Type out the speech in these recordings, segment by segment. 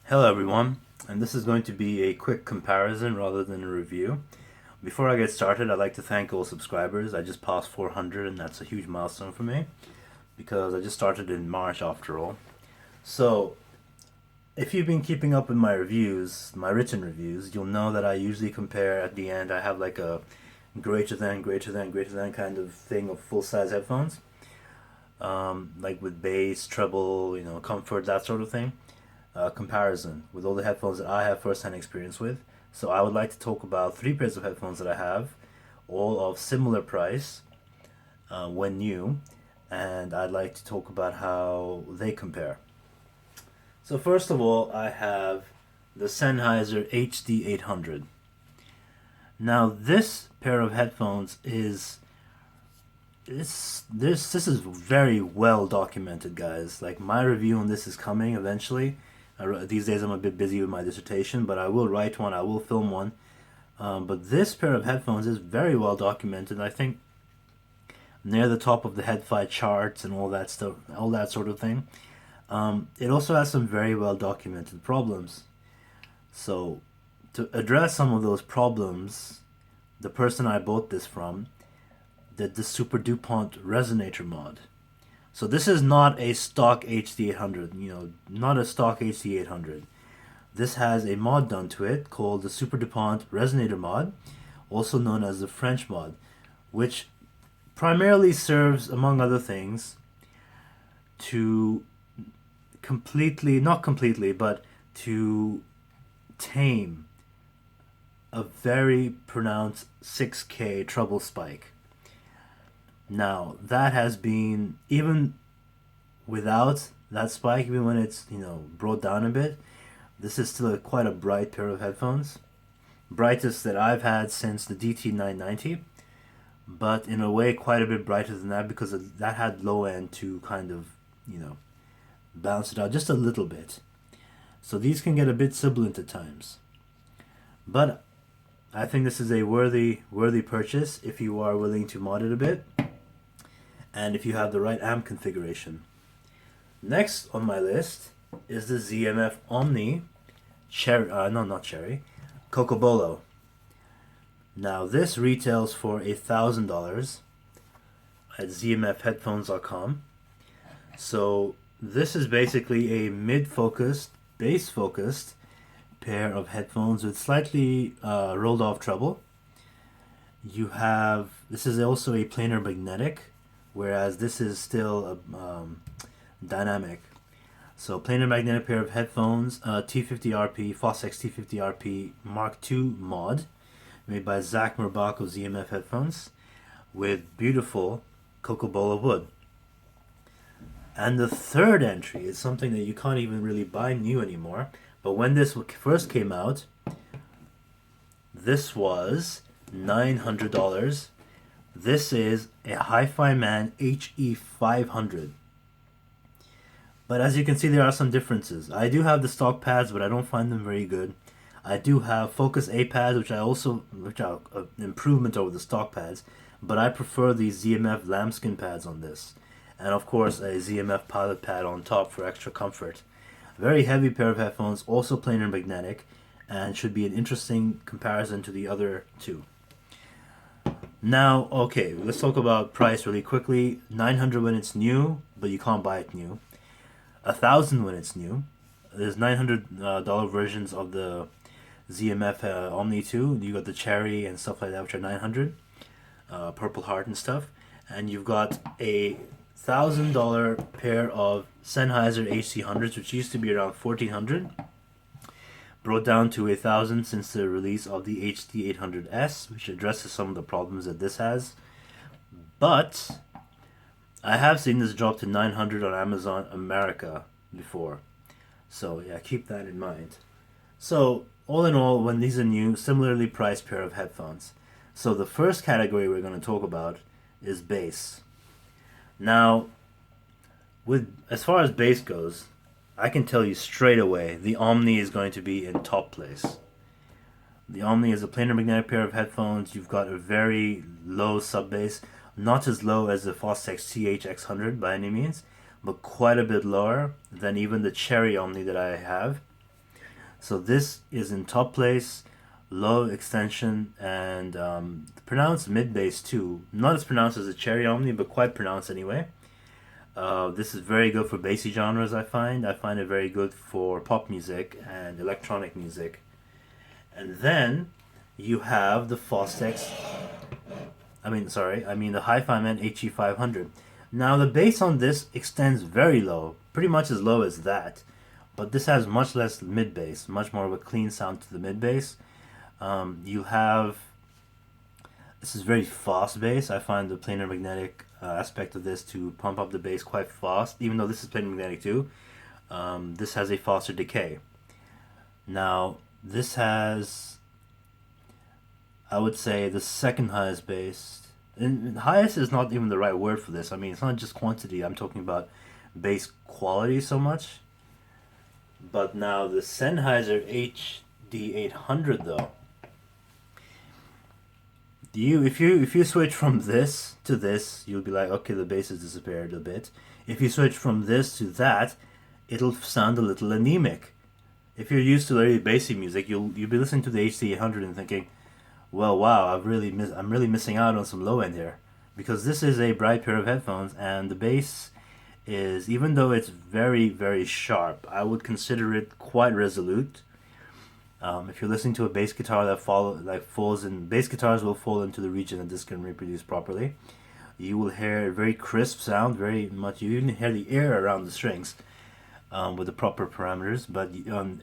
Hello everyone, and this is going to be a quick comparison rather than a review. Before I get started, I'd like to thank all subscribers. I just passed 400 and that's a huge milestone for me because I just started in March after all. So, if you've been keeping up with my reviews, my written reviews, you'll know that I usually compare at the end. I have like a greater than kind of thing of full-size headphones. Like with bass, treble, comfort, that sort of thing. Comparison with all the headphones that I have first-hand experience with. So I would like to talk about three pairs of headphones that I have, all of similar price when new, and I'd like to talk about how they compare. So first of all, I have the Sennheiser HD800. Now this pair of headphones is this is very well documented, guys. Like my review on this is coming eventually. These days I'm a bit busy with my dissertation, but I will write one. I will film one. But this pair of headphones is very well documented. I think near the top of the Head-Fi charts and all that stuff, all that sort of thing. It also has some very well documented problems. So to address some of those problems, the person I bought this from did the Superdupont Resonator mod. So this is not a stock HD800, not a stock HD800. This has a mod done to it called the Superdupont Resonator mod, also known as the French mod, which primarily serves, among other things, to not completely, but to tame a very pronounced 6K treble spike. Now, that has been, even without that spike, even when it's, brought down a bit, this is still quite a bright pair of headphones. Brightest that I've had since the DT990, but in a way quite a bit brighter than that because that had low end to kind of, balance it out just a little bit. So these can get a bit sibilant at times. But I think this is a worthy purchase if you are willing to mod it a bit and if you have the right amp configuration. Next on my list is the ZMF Omni Cocobolo. Now this retails for $1,000 at zmfheadphones.com. So this is basically a mid-focused, bass-focused pair of headphones with slightly rolled off treble. This is also a planar magnetic, whereas this is still a dynamic. So planar magnetic pair of headphones, T50RP, Fostex T50RP Mark II mod, made by Zach Murbach of ZMF Headphones, with beautiful Cocobolo wood. And the third entry is something that you can't even really buy new anymore. But when this first came out, this was $900. This is a Hifiman HE-500. But as you can see, there are some differences. I do have the stock pads, but I don't find them very good. I do have Focus A pads, which are an improvement over the stock pads, but I prefer the ZMF lambskin pads on this. And of course, a ZMF pilot pad on top for extra comfort. Very heavy pair of headphones, also planar magnetic, and should be an interesting comparison to the other two. Now, okay, let's talk about price really quickly. $900 when it's new, but you can't buy it new. $1,000 when it's new. There's $900 versions of the ZMF Omni 2. You got the cherry and stuff like that, which are $900, Purple Heart and stuff. And you've got a $1,000 pair of Sennheiser HD800s, which used to be around $1,400, brought down to $1,000 since the release of the HD800S, which addresses some of the problems that this has. But I have seen this drop to $900 on Amazon America before, so yeah, keep that in mind. So all in all, when these are new, similarly priced pair of headphones. So the first category we're going to talk about is bass. Now, as far as bass goes, I can tell you straight away, the Omni is going to be in top place. The Omni is a planar magnetic pair of headphones. You've got a very low sub bass, not as low as the Fostex THX100 by any means, but quite a bit lower than even the Cherry Omni that I have. So this is in top place, low extension, and pronounced mid bass too. Not as pronounced as a Cherry Omni, but quite pronounced anyway. This is very good for bassy genres, I find. I find it very good for pop music and electronic music. And then you have the Fostex, the Hifiman HE-500. Now the bass on this extends very low, pretty much as low as that. But this has much less mid bass, much more of a clean sound to the mid bass. This is very fast bass. I find the planar magnetic aspect of this to pump up the bass quite fast, even though this is planar magnetic too. This has a faster decay. Now, this has, I would say, the second highest bass. And highest is not even the right word for this. I mean, it's not just quantity. I'm talking about bass quality so much. But now the Sennheiser HD800 though, if you switch from this to this, you'll be like, okay, the bass has disappeared a bit. If you switch from this to that, it'll sound a little anemic. If you're used to very bassy music, you'll be listening to the HD800 and thinking, well, wow, I'm really missing out on some low end here, because this is a bright pair of headphones, and the bass is, even though it's very, very sharp, I would consider it quite resolute. If you're listening to a bass guitar bass guitars will fall into the region that this can reproduce properly. You will hear a very crisp sound, very much. You even hear the air around the strings with the proper parameters. But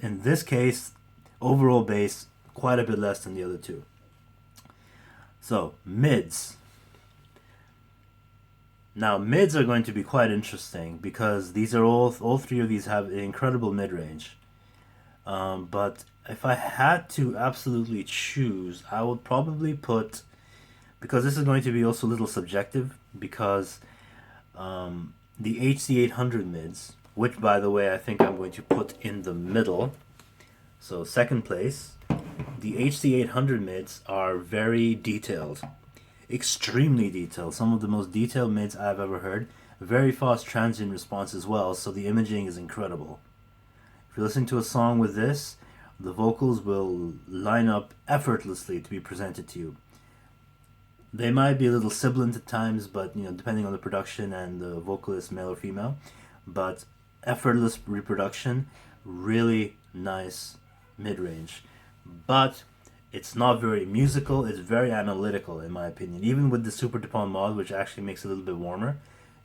in this case, overall bass quite a bit less than the other two. So mids. Now mids are going to be quite interesting because these are all three of these have an incredible mid range. But if I had to absolutely choose, I would probably put, because this is going to be also a little subjective, because the HC800 mids, which by the way I think I'm going to put in the middle, so second place, the HC800 mids are very detailed, extremely detailed, some of the most detailed mids I've ever heard, very fast transient response as well, so the imaging is incredible. If you listen to a song with this, the vocals will line up effortlessly to be presented to you. They might be a little sibilant at times, but depending on the production and the vocalist, male or female, but effortless reproduction, really nice mid-range. But it's not very musical, it's very analytical in my opinion. Even with the Superdupont mod, which actually makes it a little bit warmer,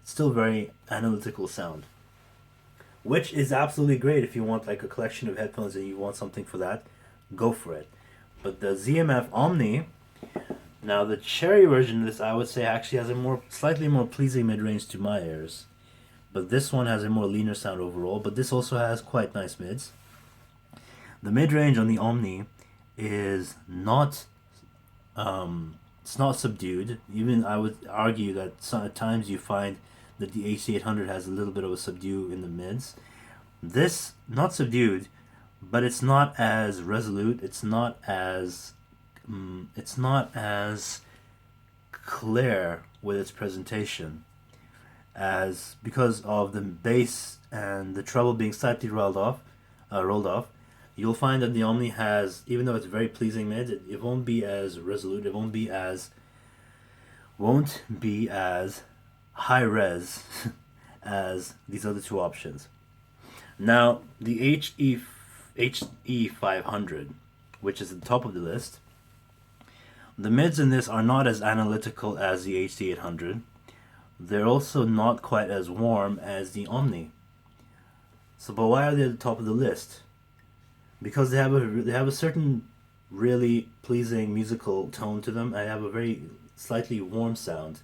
it's still very analytical sound. Which is absolutely great if you want like a collection of headphones and you want something for that, go for it. But the ZMF Omni, now the Cherry version of this I would say actually has a slightly more pleasing mid-range to my ears. But this one has a more leaner sound overall, but this also has quite nice mids. The mid-range on the Omni is not, it's not subdued. Even I would argue that at times you find that the HC800 has a little bit of a subdue in the mids. This, not subdued, but it's not as resolute, it's not as clear with its presentation, as because of the bass and the treble being slightly rolled off. You'll find that the Omni has, even though it's very pleasing mid, it won't be as resolute, it won't be as high res as these other two options. Now the HE-500, which is at the top of the list, the mids in this are not as analytical as the HD800. They're also not quite as warm as the Omni. So, but why are they at the top of the list? Because they have a certain really pleasing musical tone to them. I have a very slightly warm sound.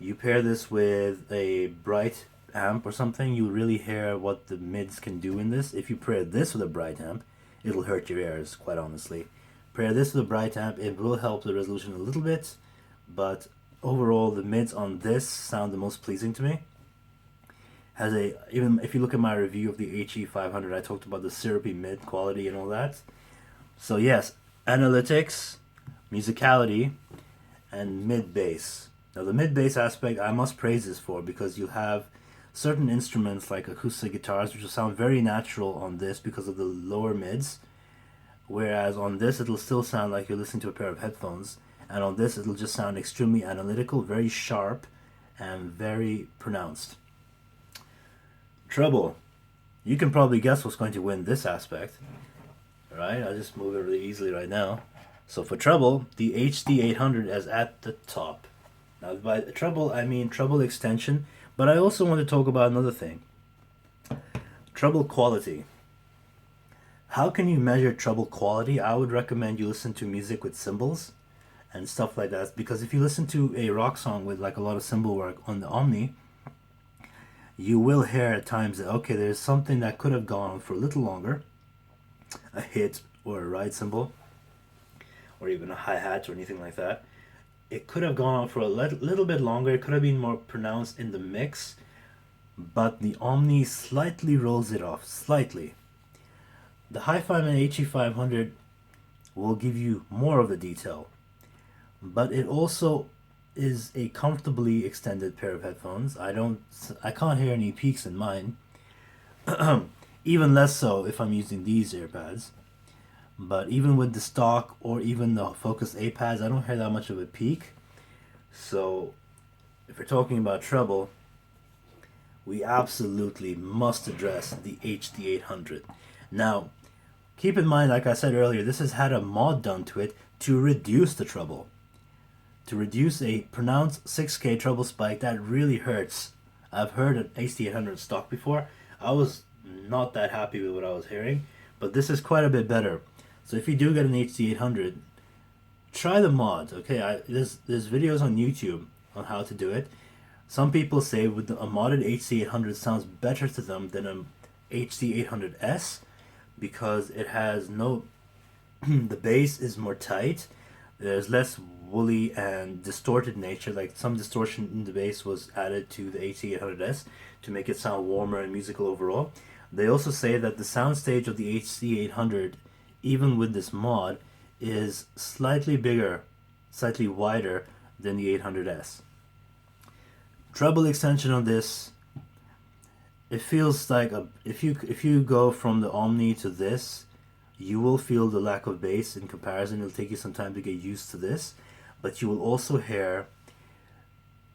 You pair this with a bright amp or something, you really hear what the mids can do in this. If you pair this with a bright amp, it'll hurt your ears, quite honestly. Pair this with a bright amp, it will help the resolution a little bit, but overall the mids on this sound the most pleasing to me. Even if you look at my review of the HE-500, I talked about the syrupy mid quality and all that. So yes, analytics, musicality, and mid bass. Now the mid bass aspect I must praise this for, because you have certain instruments like acoustic guitars, which will sound very natural on this because of the lower mids, whereas on this it'll still sound like you're listening to a pair of headphones, and on this it'll just sound extremely analytical, very sharp, and very pronounced. Treble. You can probably guess what's going to win this aspect. Right? I'll just move it really easily right now. So for treble, the HD800 is at the top. Now by treble, I mean treble extension, but I also want to talk about another thing. Treble quality. How can you measure treble quality? I would recommend you listen to music with cymbals and stuff like that, because if you listen to a rock song with like a lot of cymbal work on the Omni, you will hear at times that, okay, there's something that could have gone on for a little longer, a hit or a ride cymbal, or even a hi-hat or anything like that. It could have gone on for a little bit longer, it could have been more pronounced in the mix, but the Omni slightly rolls it off, slightly. The Hifiman HE-500 will give you more of the detail, but it also is a comfortably extended pair of headphones. I can't hear any peaks in mine. Even less so if I'm using these earpads. But even with the stock or even the Focus A pads, I don't hear that much of a peak. So if we're talking about treble, we absolutely must address the HD800. Now, keep in mind, like I said earlier, this has had a mod done to it to reduce the treble. To reduce a pronounced 6K treble spike that really hurts. I've heard an HD800 stock before. I was not that happy with what I was hearing, but this is quite a bit better. So if you do get an HD800, try the mod. Okay, there's videos on YouTube on how to do it. Some people say with a modded HD800 sounds better to them than an HD800S because it has no the bass is more tight. There's less woolly and distorted nature, like some distortion in the bass was added to the HE-800S to make it sound warmer and musical overall. They also say that the soundstage of the HE-800, even with this mod, is slightly bigger, slightly wider than the 800S. Treble extension on this, it feels like if you go from the Omni to this, you will feel the lack of bass in comparison. It'll take you some time to get used to this, but you will also hear,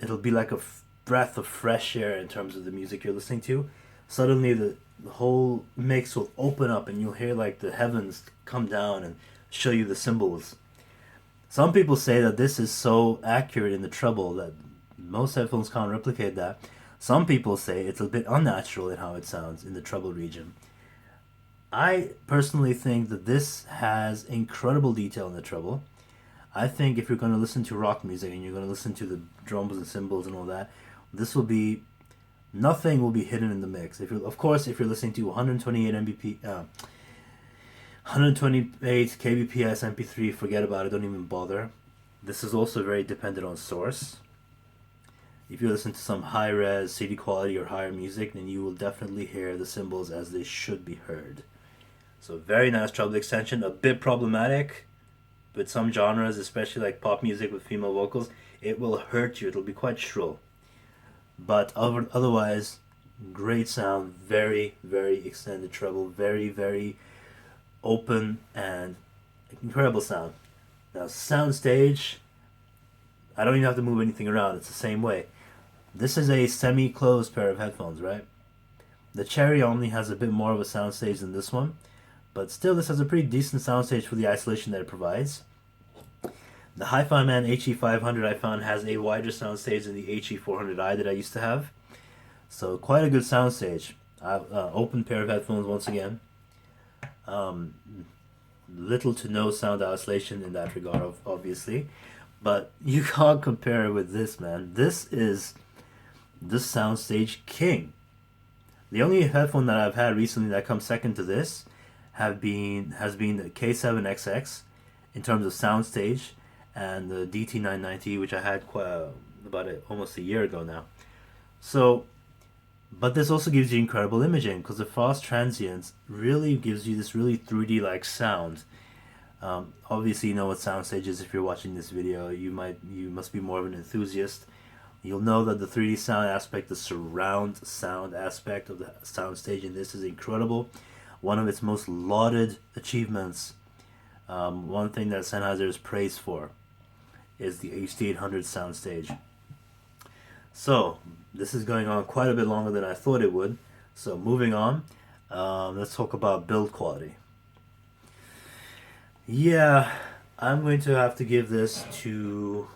it'll be like a breath of fresh air in terms of the music you're listening to. Suddenly the whole mix will open up and you'll hear like the heavens come down and show you the cymbals. Some people say that this is so accurate in the treble that most headphones can't replicate that. Some people say it's a bit unnatural in how it sounds in the treble region. I personally think that this has incredible detail in the treble. I think if you're going to listen to rock music and you're going to listen to the drums and cymbals and all that, this will be, nothing will be hidden in the mix. Of course, if you're listening to 128 kbps MP3, forget about it, don't even bother. This is also very dependent on source. If you listen to some high-res CD quality or higher music, then you will definitely hear the cymbals as they should be heard. So very nice treble extension, a bit problematic with some genres, especially like pop music with female vocals. It will hurt you, it'll be quite shrill. But otherwise, great sound, very, very extended treble, very, very open and incredible sound. Now Soundstage, I don't even have to move anything around, it's the same way. This is a semi-closed pair of headphones, right? The Cherry Omni has a bit more of a soundstage than this one, but still this has a pretty decent soundstage for the isolation that it provides. The Hifiman HE-500 I found has a wider soundstage than the HE-400i that I used to have. So quite a good soundstage. Open pair of headphones once again. Little to no sound isolation in that regard, obviously. But you can't compare it with this, man. This is the soundstage king. The only headphone that I've had recently that comes second to this has been the K7XX in terms of soundstage, and the DT990, which I had almost a year ago now. So, but this also gives you incredible imaging because the fast transients really gives you this really 3D like sound. Obviously, you know what soundstage is if you're watching this video. You must be more of an enthusiast. You'll know that the 3D sound aspect, the surround sound aspect of the Soundstage in this is incredible. One of its most lauded achievements, one thing that Sennheiser is praised for, is the HD800 Soundstage. So, this is going on quite a bit longer than I thought it would. So, moving on, let's talk about build quality. Yeah, I'm going to have to give this to...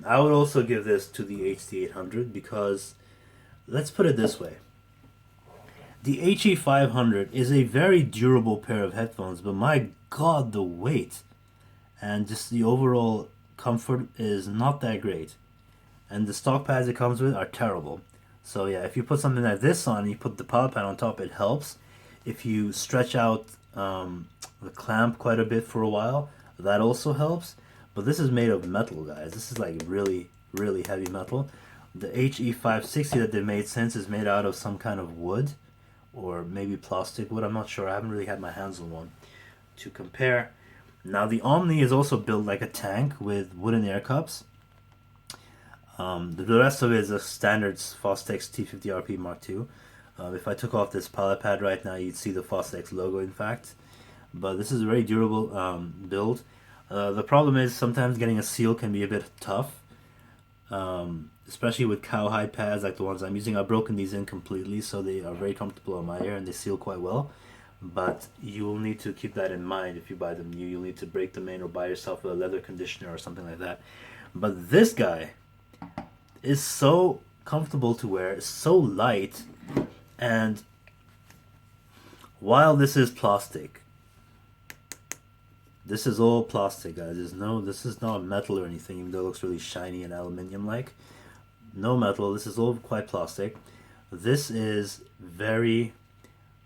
I would also give this to the HD800 because, let's put it this way. The HE-500 is a very durable pair of headphones, but my god, the weight and just the overall comfort is not that great. And the stock pads it comes with are terrible. So yeah, if you put something like this on and you put the power pad on top, it helps. If you stretch out the clamp quite a bit for a while, that also helps. But this is made of metal, guys. This is like really, really heavy metal. The HE-560 that they made since is made out of some kind of wood, or maybe plastic wood. I'm not sure. I haven't really had my hands on one to compare. Now the Omni is also built like a tank with wooden air cups. The rest of it is a standard Fostex T50RP Mark II. If I took off this pallet pad right now, you'd see the Fostex logo, in fact. But this is a very durable build. The problem is sometimes getting a seal can be a bit tough, especially with cowhide pads like the ones I'm using. I've broken these in completely, so they are very comfortable on my ear and they seal quite well. But you will need to keep that in mind if you buy them new. You'll need to break them in or buy yourself a leather conditioner or something like that. But this guy is so comfortable to wear, it's so light, and while this is plastic, this is all plastic, guys. This is not metal or anything, even though it looks really shiny and aluminium-like. No metal. This is all quite plastic. This is very,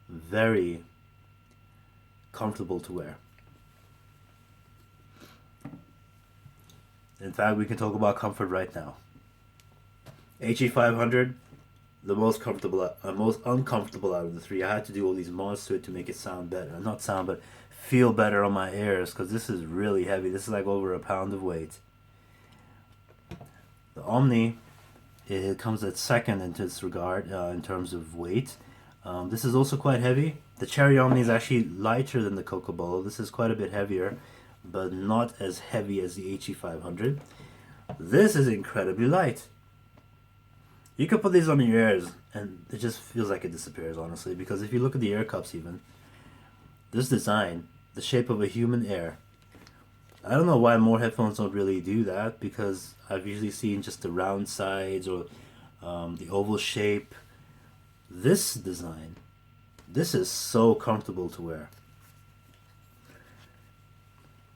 very comfortable to wear. In fact, we can talk about comfort right now. HE-500, the most uncomfortable out of the three. I had to do all these mods to it to make it sound better. Not sound, but feel better on my ears, because this is really heavy. This is like over a pound of weight. The Omni, it comes at second in this regard, in terms of weight. This is also quite heavy. The Cherry Omni is actually lighter than the Cocobolo. This is quite a bit heavier, but not as heavy as the HE-500. This is incredibly light. You could put these on your ears and it just feels like it disappears, honestly, because if you look at the ear cups even, this design, the shape of a human ear. I don't know why more headphones don't really do that, because I've usually seen just the round sides or the oval shape. This design, this is so comfortable to wear.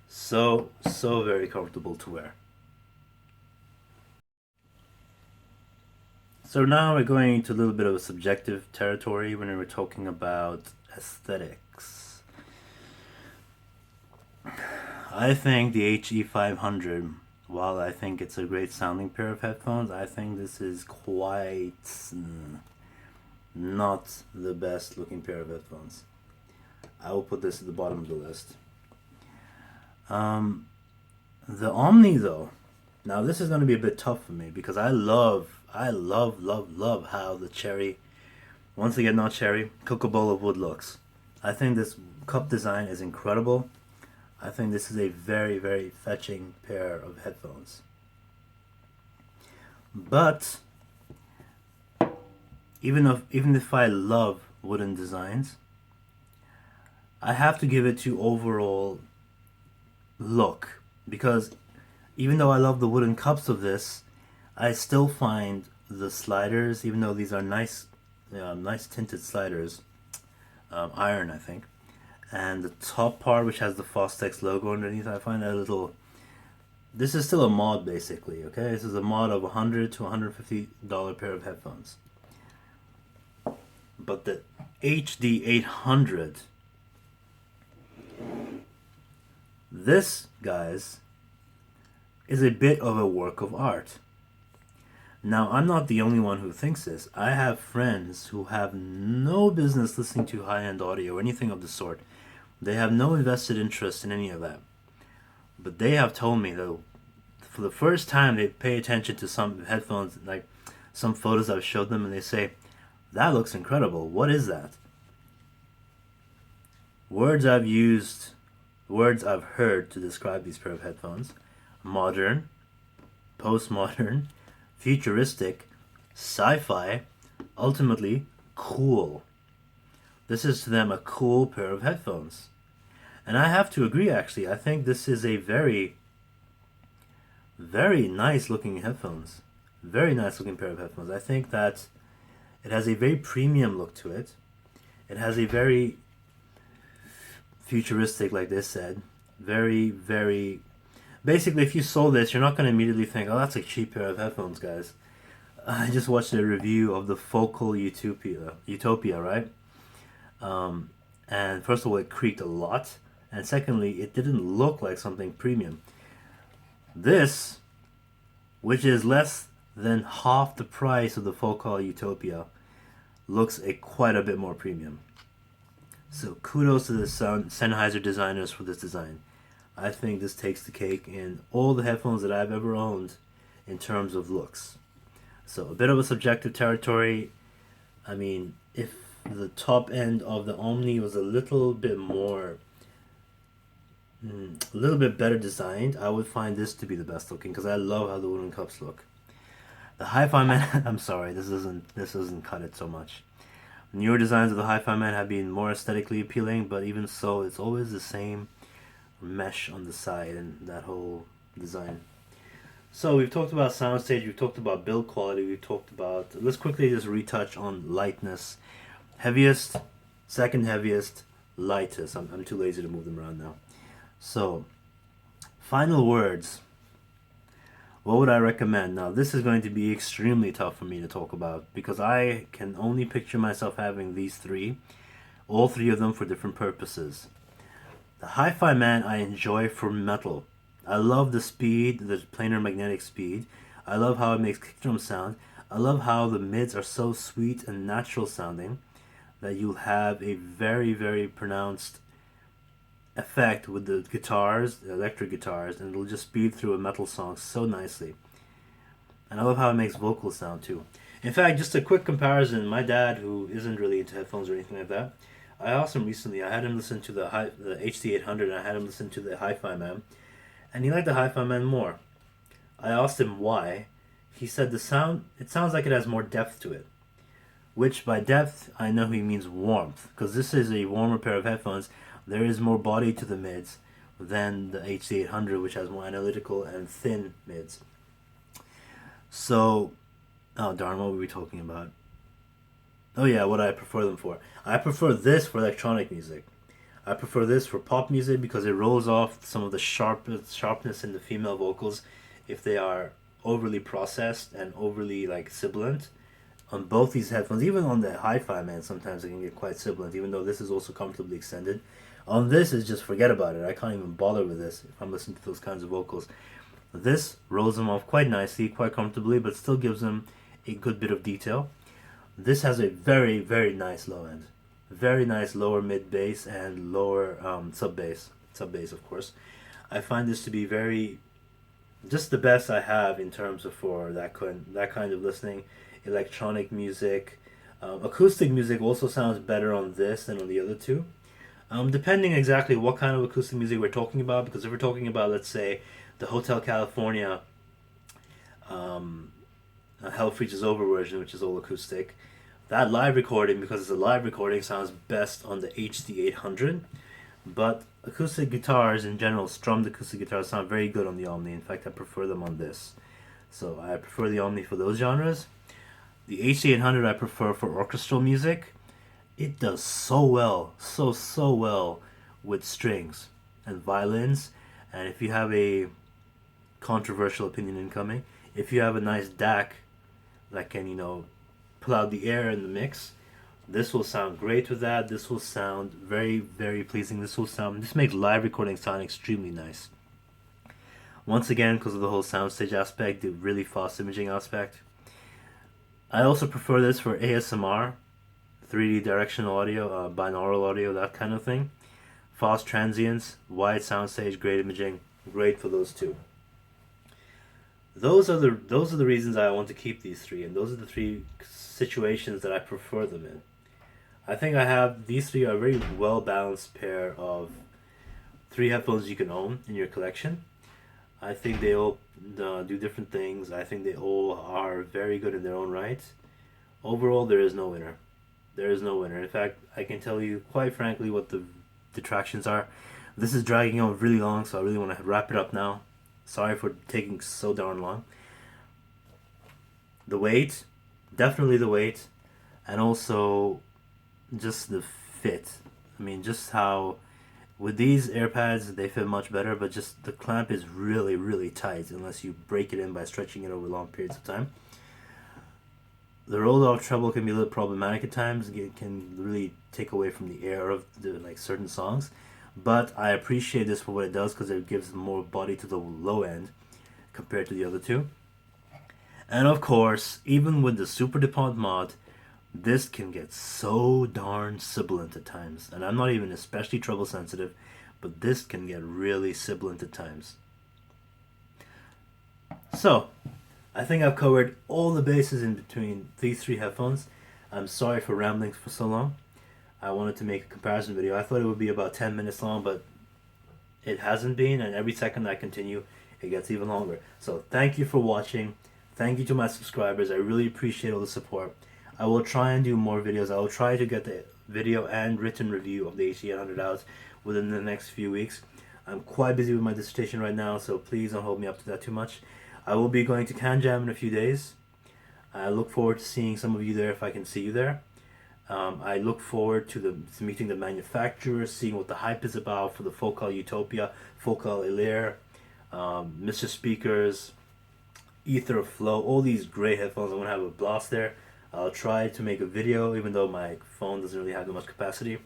So very comfortable to wear. So now we're going into a little bit of a subjective territory when we're talking about aesthetics. I think the HE-500, while I think it's a great sounding pair of headphones, I think this is quite not the best looking pair of headphones. I will put this at the bottom of the list. The Omni though, now this is going to be a bit tough for me because I love how the cherry, once again not cherry, Cocobolo wood looks. I think this cup design is incredible. I think this is a very, very fetching pair of headphones. But even if I love wooden designs, I have to give it to overall look, because even though I love the wooden cups of this, I still find the sliders, even though these are nice tinted sliders, iron I think, and the top part which has the Fostex logo underneath, I find that a little, this is still a mod basically, okay? This is a mod of $100 to $150 pair of headphones. But the HD800, this, guys, is a bit of a work of art. Now, I'm not the only one who thinks this. I have friends who have no business listening to high-end audio or anything of the sort. They have no invested interest in any of that. But they have told me that the for the first time they pay attention to some headphones, like some photos I've showed them, and they say, "That looks incredible. What is that?" Words I've used, words I've heard to describe these pair of headphones: modern, postmodern, futuristic, sci-fi, ultimately cool. This is to them a cool pair of headphones. And I have to agree, actually. I think this is a very, very nice looking headphones. Very nice looking pair of headphones. I think that it has a very premium look to it. It has a very futuristic, like this said. Very, very... Basically, if you sold this, you're not going to immediately think, oh, that's a cheap pair of headphones, guys. I just watched a review of the Focal Utopia, right? And first of all, it creaked a lot, and secondly, it didn't look like something premium. This, which is less than half the price of the Focal Utopia, looks quite a bit more premium. So kudos to the Sennheiser designers for this design. I think this takes the cake in all the headphones that I've ever owned in terms of looks. So a bit of a subjective territory. I mean, if the top end of the Omni was a little bit more, a little bit better designed, I would find this to be the best looking, because I love how the wooden cups look. The Hifiman, I'm sorry, this doesn't cut it so much. Newer designs of the Hifiman have been more aesthetically appealing, but even so, it's always the same mesh on the side and that whole design. So we've talked about Soundstage, we've talked about build quality, we've talked about... Let's quickly just retouch on lightness. Heaviest, second heaviest, lightest. I'm too lazy to move them around now. So, final words. What would I recommend? Now, this is going to be extremely tough for me to talk about, because I can only picture myself having these three, all three of them for different purposes. The Hifiman I enjoy for metal. I love the speed, the planar magnetic speed. I love how it makes kick drum sound. I love how the mids are so sweet and natural sounding that you'll have a very, very pronounced effect with the guitars, the electric guitars, and it'll just speed through a metal song so nicely. And I love how it makes vocals sound too. In fact, just a quick comparison, my dad, who isn't really into headphones or anything like that, I asked him recently, I had him listen to the HE-500 and I had him listen to the Hifiman, and he liked the Hifiman more. I asked him why. He said it sounds like it has more depth to it. Which by depth, I know he means warmth, because this is a warmer pair of headphones. There is more body to the mids than the HE-800, which has more analytical and thin mids. So, oh darn, what were we talking about? Oh yeah, what I prefer them for. I prefer this for electronic music. I prefer this for pop music because it rolls off some of the sharpness in the female vocals if they are overly processed and overly like sibilant. On both these headphones, even on the Hifiman, sometimes it can get quite sibilant, even though this is also comfortably extended. On this is just forget about it. I can't even bother with this if I'm listening to those kinds of vocals. This rolls them off quite nicely, quite comfortably, but still gives them a good bit of detail. This has a very, very nice low end. Very nice lower mid bass and lower sub bass. Sub bass, of course. I find this to be just the best I have in terms of for that kind of listening. Electronic music. Acoustic music also sounds better on this than on the other two. Depending exactly what kind of acoustic music we're talking about, because if we're talking about, let's say, the Hotel California Hell Freezes Over version, which is all acoustic, that live recording, because it's a live recording, sounds best on the HD800. But acoustic guitars in general, strummed acoustic guitars, sound very good on the Omni. In fact, I prefer them on this. So I prefer the Omni for those genres. The HD800 I prefer for orchestral music. It does so well, so well with strings and violins. And if you have a controversial opinion incoming, if you have a nice DAC that can, pull out the air in the mix, this will sound great with that. This will sound very, very pleasing. This makes live recording sound extremely nice. Once again, because of the whole soundstage aspect, the really fast imaging aspect. I also prefer this for ASMR, 3D directional audio, binaural audio, that kind of thing. Fast transients, wide soundstage, great imaging, great for those two. those are the reasons I want to keep these three, and those are the three situations that I prefer them in. I think I have these three are a very well balanced pair of three headphones you can own in your collection. I think they all do different things. I think they all are very good in their own right. Overall, there is no winner. There is no winner. In fact, I can tell you quite frankly what the detractions are. This is dragging on really long, so I really want to wrap it up now. Sorry for taking so darn long. The weight, definitely the weight, and also just the fit. I mean, just how with these AirPads they fit much better, but just the clamp is really, really tight unless you break it in by stretching it over long periods of time. The rolled off treble can be a little problematic at times. It can really take away from the air of certain songs. But I appreciate this for what it does because it gives more body to the low end compared to the other two. And of course, even with the Superdupont mod, this can get so darn sibilant at times. And I'm not even especially treble sensitive, but this can get really sibilant at times. So, I think I've covered all the bases in between these three headphones. I'm sorry for rambling for so long. I wanted to make a comparison video. I thought it would be about 10 minutes long, but it hasn't been, and every second I continue, it gets even longer. So thank you for watching. Thank you to my subscribers. I really appreciate all the support. I will try and do more videos. I will try to get the video and written review of the HE-800 out within the next few weeks. I'm quite busy with my dissertation right now, so please don't hold me up to that too much. I will be going to CanJam in a few days. I look forward to seeing some of you there if I can see you there. I look forward to meeting the manufacturers, seeing what the hype is about for the Focal Utopia, Focal Elire, Mr. Speakers, Ether Flow, all these great headphones. I'm going to have a blast there. I'll try to make a video, even though my phone doesn't really have that much capacity.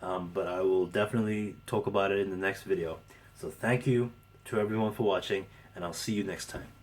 But I will definitely talk about it in the next video. So thank you to everyone for watching, and I'll see you next time.